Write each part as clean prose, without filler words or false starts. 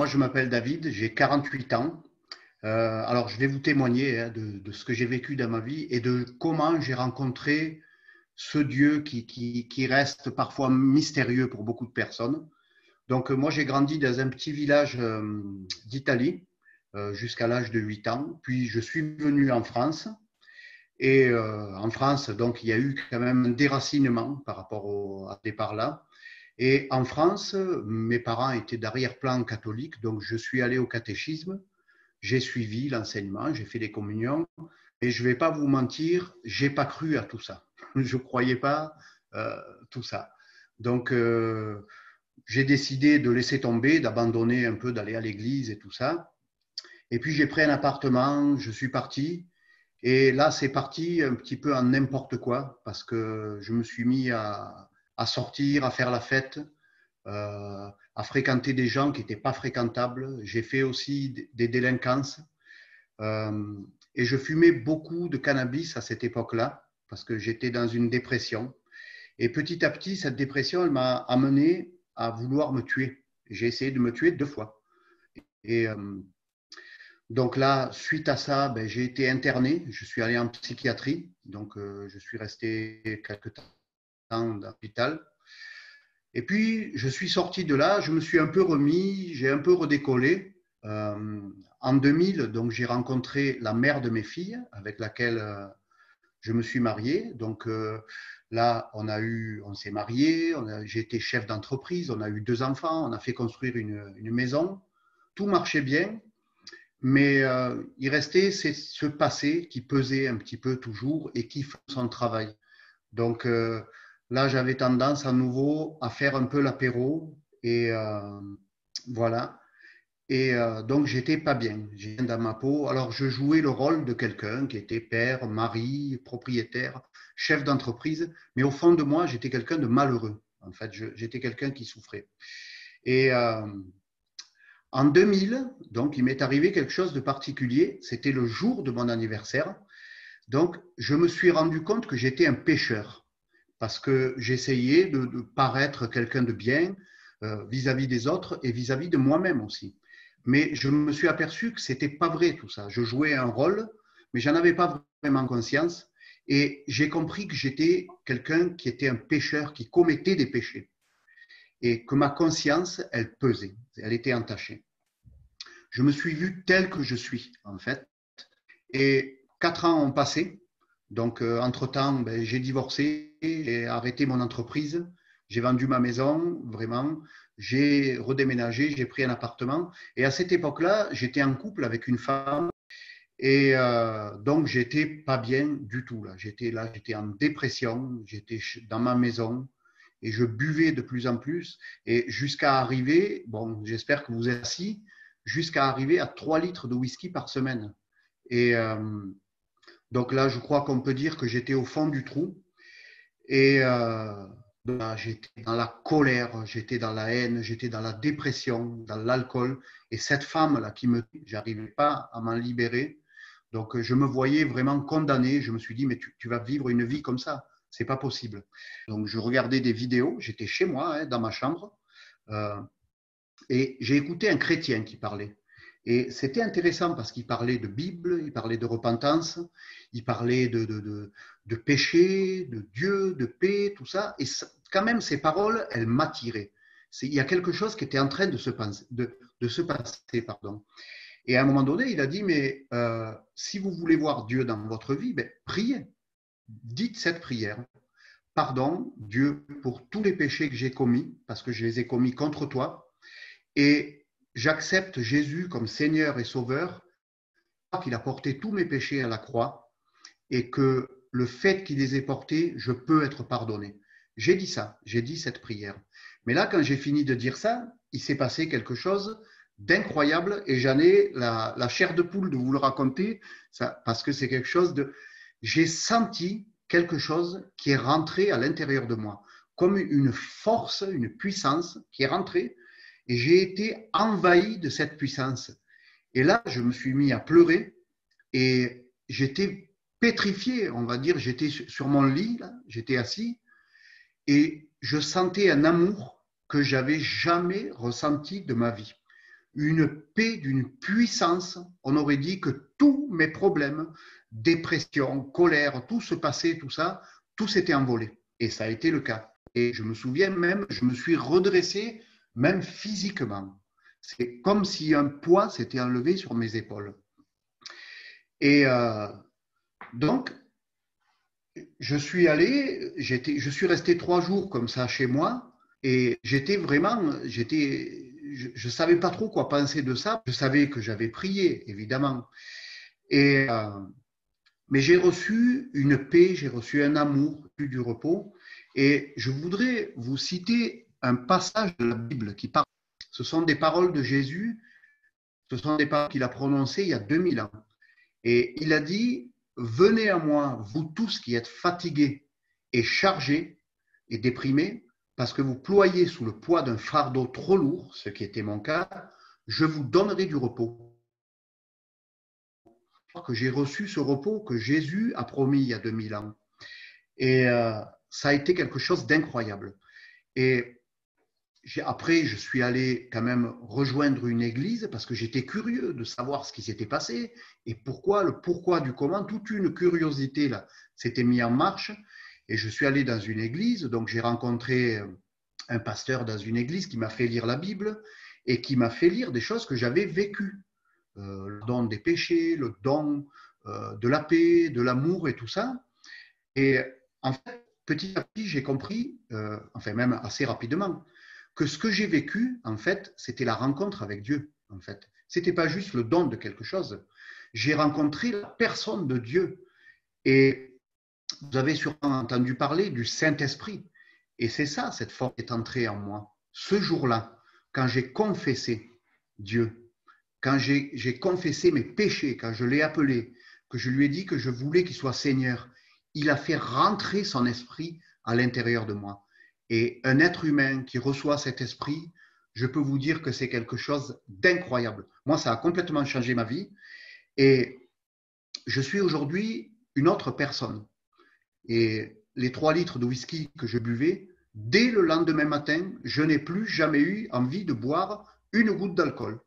moi, je m'appelle David, j'ai 48 ans. Alors, je vais vous témoigner de ce que j'ai vécu dans ma vie et de comment j'ai rencontré ce Dieu qui reste parfois mystérieux pour beaucoup de personnes. Donc, moi, j'ai grandi dans un petit village d'Italie jusqu'à l'âge de 8 ans. Puis, je suis venu en France. Et en France, donc, il y a eu quand même un déracinement par rapport à ce départ-là. Et en France, mes parents étaient d'arrière-plan catholique, donc je suis allé au catéchisme, j'ai suivi l'enseignement, j'ai fait des communions, et je ne vais pas vous mentir, je n'ai pas cru à tout ça. Je ne croyais pas euh, tout ça. Donc, j'ai décidé de laisser tomber, d'abandonner un peu, d'aller à l'église et tout ça. Et puis, j'ai pris un appartement, je suis parti. Et là, c'est parti un petit peu en n'importe quoi, parce que je me suis mis à sortir, à faire la fête, à fréquenter des gens qui n'étaient pas fréquentables. J'ai fait aussi des délinquances. Euh, et je fumais beaucoup de cannabis à cette époque-là, parce que j'étais dans une dépression. Et petit à petit, cette dépression, elle m'a amené à vouloir me tuer. J'ai essayé de me tuer 2 fois. Et donc là, suite à ça, ben, j'ai été interné. Je suis allé en psychiatrie. Donc, je suis resté quelques temps dans l'hôpital. Et puis, je suis sorti de là, je me suis un peu remis, j'ai un peu redécollé. En 2000, donc, j'ai rencontré la mère de mes filles, avec laquelle je me suis marié. Donc là, on s'est marié, j'ai été chef d'entreprise, on a eu 2 enfants, on a fait construire une maison. Tout marchait bien, mais il restait ce passé qui pesait un petit peu toujours et qui fait son travail. Donc là, j'avais tendance à nouveau à faire un peu l'apéro et voilà. Et donc, j'étais pas bien, j'étais dans ma peau. Alors, je jouais le rôle de quelqu'un qui était père, mari, propriétaire, chef d'entreprise, mais au fond de moi, j'étais quelqu'un de malheureux. En fait, j'étais quelqu'un qui souffrait. Et en 2000, donc, il m'est arrivé quelque chose de particulier. C'était le jour de mon anniversaire. Donc, je me suis rendu compte que j'étais un pécheur parce que j'essayais de paraître quelqu'un de bien vis-à-vis des autres et vis-à-vis de moi-même aussi. Mais je me suis aperçu que ce n'était pas vrai tout ça. Je jouais un rôle, mais j'en avais pas vraiment conscience. Et j'ai compris que j'étais quelqu'un qui était un pécheur, qui commettait des péchés. Et que ma conscience, elle pesait, elle était entachée. Je me suis vu tel que je suis, en fait. Et 4 ans ont passé. Donc, entre-temps, ben, j'ai divorcé, j'ai arrêté mon entreprise, j'ai vendu ma maison, vraiment. J'ai redéménagé, j'ai pris un appartement. Et à cette époque-là, j'étais en couple avec une femme. Et donc, j'étais pas bien du tout. Là, j'étais en dépression, j'étais dans ma maison et je buvais de plus en plus. Et jusqu'à arriver, bon, j'espère que vous êtes assis, jusqu'à arriver à 3 litres de whisky par semaine. Et donc là, je crois qu'on peut dire que j'étais au fond du trou. Et là, j'étais dans la colère, j'étais dans la haine, j'étais dans la dépression, dans l'alcool. Et cette femme-là qui me tue, j'arrivais pas à m'en libérer. Donc, je me voyais vraiment condamné. Je me suis dit, mais tu vas vivre une vie comme ça. C'est pas possible. Donc, je regardais des vidéos. J'étais chez moi, hein, dans ma chambre. Euh, et j'ai écouté un chrétien qui parlait. Et c'était intéressant parce qu'il parlait de Bible, il parlait de repentance, il parlait de péché, de Dieu, de paix, tout ça. Et quand même, ces paroles, elles m'attiraient. Il y a quelque chose qui était en train de se passer. Pardon. Et à un moment donné, il a dit, mais si vous voulez voir Dieu dans votre vie, ben, priez. Dites cette prière. Pardon, Dieu, pour tous les péchés que j'ai commis, parce que je les ai commis contre toi, et j'accepte Jésus comme Seigneur et Sauveur, qu'il a porté tous mes péchés à la croix et que le fait qu'il les ait portés, je peux être pardonné. J'ai dit ça, j'ai dit cette prière. Mais là, quand j'ai fini de dire ça, il s'est passé quelque chose d'incroyable et j'en ai la chair de poule de vous le raconter ça, parce que c'est quelque chose de... J'ai senti quelque chose qui est rentré à l'intérieur de moi, comme une force, une puissance qui est rentrée et j'ai été envahi de cette puissance. Et là, je me suis mis à pleurer et j'étais pétrifié, on va dire. J'étais sur mon lit, là, j'étais assis et je sentais un amour que j'avais jamais ressenti de ma vie. une paix d'une puissance. On aurait dit que tous mes problèmes, dépression, colère, tout se passait, tout ça, tout s'était envolé. Et ça a été le cas. Et je me souviens même, je me suis redressé, même physiquement. C'est comme si un poids s'était enlevé sur mes épaules. Et donc, je suis resté 3 jours comme ça chez moi et je savais pas trop quoi penser de ça. Je savais que j'avais prié, évidemment. Et, mais j'ai reçu une paix, j'ai reçu un amour, du repos. Et je voudrais vous citer un passage de la Bible qui parle. Ce sont des paroles de Jésus, ce sont des paroles qu'il a prononcées il y a 2000 ans. Et il a dit, venez à moi, vous tous qui êtes fatigués et chargés et déprimés, parce que vous ployez sous le poids d'un fardeau trop lourd, ce qui était mon cas, je vous donnerai du repos. Que j'ai reçu ce repos que Jésus a promis il y a 2000 ans. Et ça a été quelque chose d'incroyable. Et après, je suis allé quand même rejoindre une église parce que j'étais curieux de savoir ce qui s'était passé et pourquoi, le pourquoi du comment, toute une curiosité là s'était mise en marche. Et je suis allé dans une église, donc j'ai rencontré un pasteur dans une église qui m'a fait lire la Bible et qui m'a fait lire des choses que j'avais vécues. Le don des péchés, le don de la paix, de l'amour et tout ça. Et en fait, petit à petit, j'ai compris, enfin même assez rapidement, que ce que j'ai vécu, en fait, c'était la rencontre avec Dieu, en fait. C'était pas juste le don de quelque chose. J'ai rencontré la personne de Dieu. Et vous avez sûrement entendu parler du Saint-Esprit. Et c'est ça, cette force est entrée en moi. Ce jour-là, quand j'ai confessé Dieu, quand j'ai confessé mes péchés, quand je l'ai appelé, que je lui ai dit que je voulais qu'il soit Seigneur, il a fait rentrer son esprit à l'intérieur de moi. Et un être humain qui reçoit cet esprit, je peux vous dire que c'est quelque chose d'incroyable. Moi, ça a complètement changé ma vie. Et je suis aujourd'hui une autre personne. Et les 3 litres de whisky que je buvais, dès le lendemain matin, je n'ai plus jamais eu envie de boire une goutte d'alcool.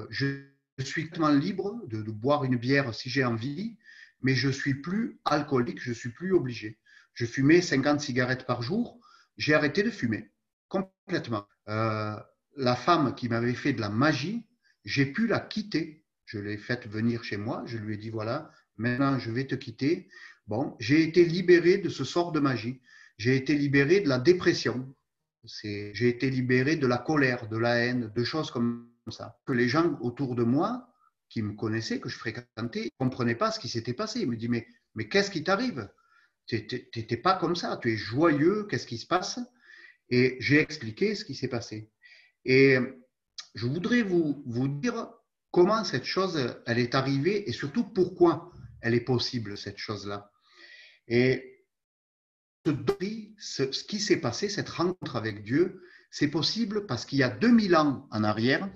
Je suis complètement libre de boire une bière si j'ai envie, mais je ne suis plus alcoolique, je ne suis plus obligé. Je fumais 50 cigarettes par jour, j'ai arrêté de fumer, complètement. La femme qui m'avait fait de la magie, j'ai pu la quitter. Je l'ai faite venir chez moi, je lui ai dit voilà, maintenant je vais te quitter. Bon, j'ai été libéré de ce sort de magie. J'ai été libéré de la dépression. J'ai été libéré de la colère, de la haine, de choses comme ça. Que les gens autour de moi, qui me connaissaient, que je fréquentais, ne comprenaient pas ce qui s'était passé. Ils me disaient, mais qu'est-ce qui t'arrive? Tu n'étais pas comme ça, tu es joyeux, qu'est-ce qui se passe? Et j'ai expliqué ce qui s'est passé. Et je voudrais vous dire comment cette chose, elle est arrivée et surtout pourquoi elle est possible, cette chose-là. Et ce qui s'est passé, cette rencontre avec Dieu, c'est possible parce qu'il y a 2000 ans en arrière,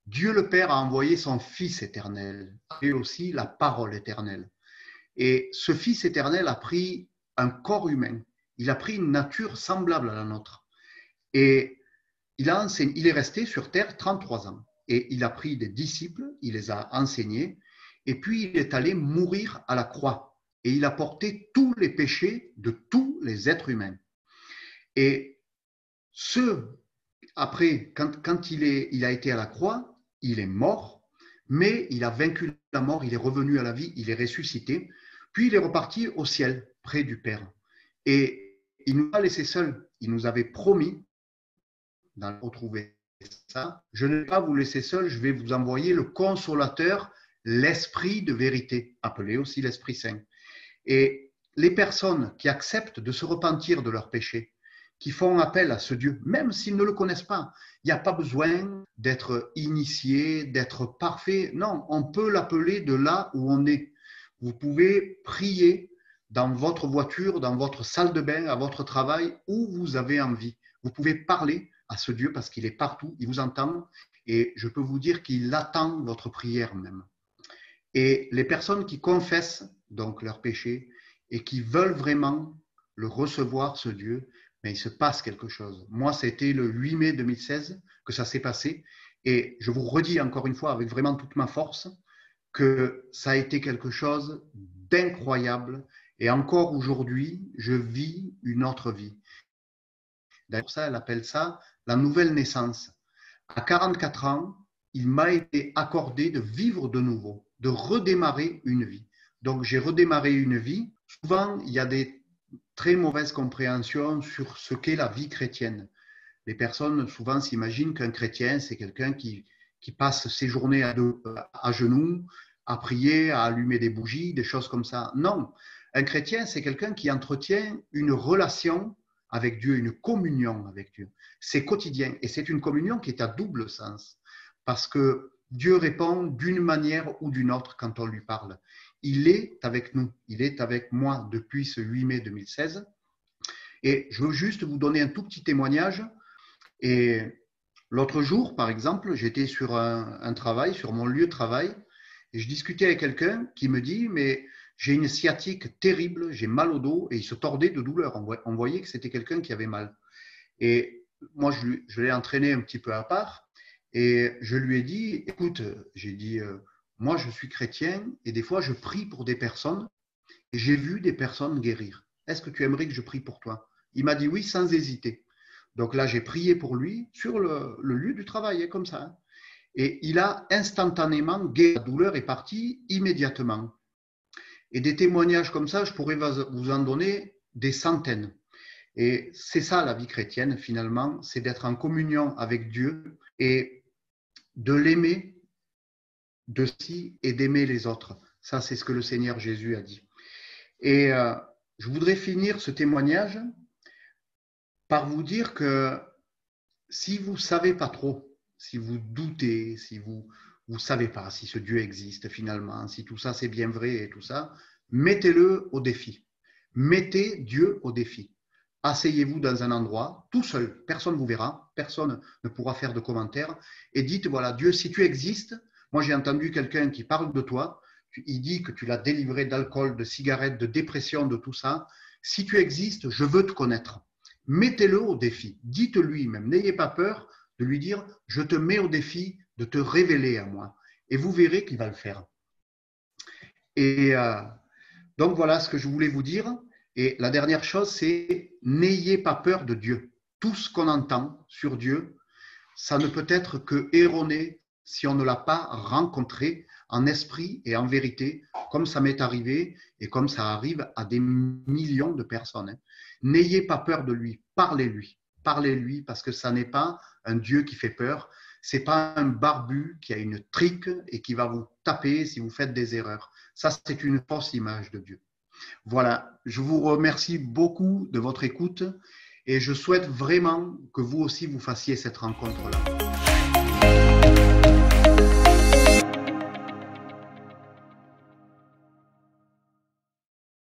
Dieu le Père a envoyé son Fils éternel et aussi la parole éternelle. Et ce Fils éternel a pris un corps humain, il a pris une nature semblable à la nôtre. Et il est resté sur terre 33 ans. Et il a pris des disciples, il les a enseignés, et puis il est allé mourir à la croix. Et il a porté tous les péchés de tous les êtres humains. Et après, quand il a été à la croix, il est mort, mais il a vaincu la mort, il est revenu à la vie, il est ressuscité, puis il est reparti au ciel, près du Père. Et il nous a laissés seuls. Il nous avait promis d'en retrouver ça. Je ne vais pas vous laisser seuls, je vais vous envoyer le consolateur, l'Esprit de vérité, appelé aussi l'Esprit Saint. Et les personnes qui acceptent de se repentir de leurs péchés, qui font appel à ce Dieu, même s'ils ne le connaissent pas, il n'y a pas besoin d'être initié, d'être parfait. Non, on peut l'appeler de là où on est. Vous pouvez prier dans votre voiture, dans votre salle de bain, à votre travail, où vous avez envie. Vous pouvez parler à ce Dieu parce qu'il est partout, il vous entend et je peux vous dire qu'il attend votre prière même. Et les personnes qui confessent donc leurs péchés et qui veulent vraiment le recevoir, ce Dieu, mais il se passe quelque chose. Moi, c'était le 8 mai 2016 que ça s'est passé Et je vous redis encore une fois avec vraiment toute ma force que ça a été quelque chose d'incroyable. Et encore aujourd'hui, je vis une autre vie. D'ailleurs, ça, elle appelle ça la nouvelle naissance. À 44 ans, il m'a été accordé de vivre de nouveau, de redémarrer une vie. Donc, j'ai redémarré une vie. Souvent, il y a des très mauvaises compréhensions sur ce qu'est la vie chrétienne. Les personnes, souvent, s'imaginent qu'un chrétien, c'est quelqu'un qui passe ses journées à genoux, à prier, à allumer des bougies, des choses comme ça. Non, un chrétien, c'est quelqu'un qui entretient une relation avec Dieu, une communion avec Dieu. C'est quotidien et c'est une communion qui est à double sens parce que Dieu répond d'une manière ou d'une autre quand on lui parle. Il est avec nous, il est avec moi depuis ce 8 mai 2016 et je veux juste vous donner un tout petit témoignage. Et l'autre jour, par exemple, j'étais sur un travail, sur mon lieu de travail et je discutais avec quelqu'un qui me dit « mais j'ai une sciatique terrible, j'ai mal au dos » et il se tordait de douleur. On voyait que c'était quelqu'un qui avait mal. Et moi, je l'ai entraîné un petit peu à part et je lui ai dit, écoute, j'ai dit, moi, je suis chrétien et des fois, je prie pour des personnes et j'ai vu des personnes guérir. Est-ce que tu aimerais que je prie pour toi? Il m'a dit oui, sans hésiter. Donc là, j'ai prié pour lui sur le lieu du travail, comme ça. Et il a instantanément guéri. La douleur est partie immédiatement. Et des témoignages comme ça, je pourrais vous en donner des centaines. Et c'est ça la vie chrétienne finalement, c'est d'être en communion avec Dieu et de l'aimer de si et d'aimer les autres. Ça, c'est ce que le Seigneur Jésus a dit. Et je voudrais finir ce témoignage par vous dire que si vous ne savez pas trop, si vous doutez, si vous ne savez pas si ce Dieu existe finalement, si tout ça c'est bien vrai et tout ça, mettez-le au défi. Mettez Dieu au défi. Asseyez-vous dans un endroit, tout seul, personne ne vous verra, personne ne pourra faire de commentaires, et dites, voilà, Dieu, si tu existes, moi j'ai entendu quelqu'un qui parle de toi, il dit que tu l'as délivré d'alcool, de cigarettes, de dépression, de tout ça, si tu existes, je veux te connaître. Mettez-le au défi, dites-lui même, n'ayez pas peur de lui dire, je te mets au défi de te révéler à moi, et vous verrez qu'il va le faire. Et donc voilà ce que je voulais vous dire. Et la dernière chose, c'est n'ayez pas peur de Dieu. Tout ce qu'on entend sur Dieu, ça ne peut être que erroné si on ne l'a pas rencontré en esprit et en vérité, comme ça m'est arrivé et comme ça arrive à des millions de personnes. N'ayez pas peur de lui, parlez-lui. Parlez-lui parce que ça n'est pas un Dieu qui fait peur, c'est pas un barbu qui a une trique et qui va vous taper si vous faites des erreurs. Ça, c'est une fausse image de Dieu. Voilà, je vous remercie beaucoup de votre écoute et je souhaite vraiment que vous aussi vous fassiez cette rencontre-là.